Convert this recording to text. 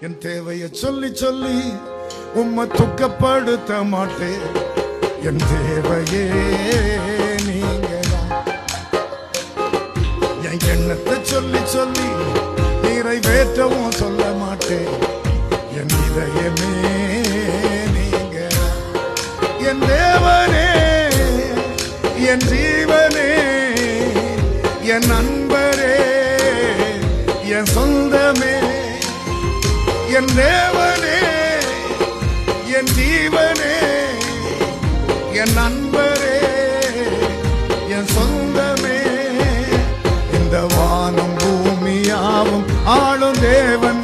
என் தேவையை சொல்லி சொல்லி உம்மை துக்கப்படுத்த மாட்டேன். என் தேவையே நீங்கதான். என் எண்ணத்தை சொல்லி சொல்லி நிறைவேற்றவும் சொல்ல மாட்டேன். என் இதயமே நீங்கதான். என் தேவனே, என் ஜீவனே, என் நண்பரே, என் சொந்தமே, என் தேவனே, என் ஜீவனே, என் நண்பரே, என் சொந்தமே. இந்த வானம் பூமியாவும் ஆளும் தேவன்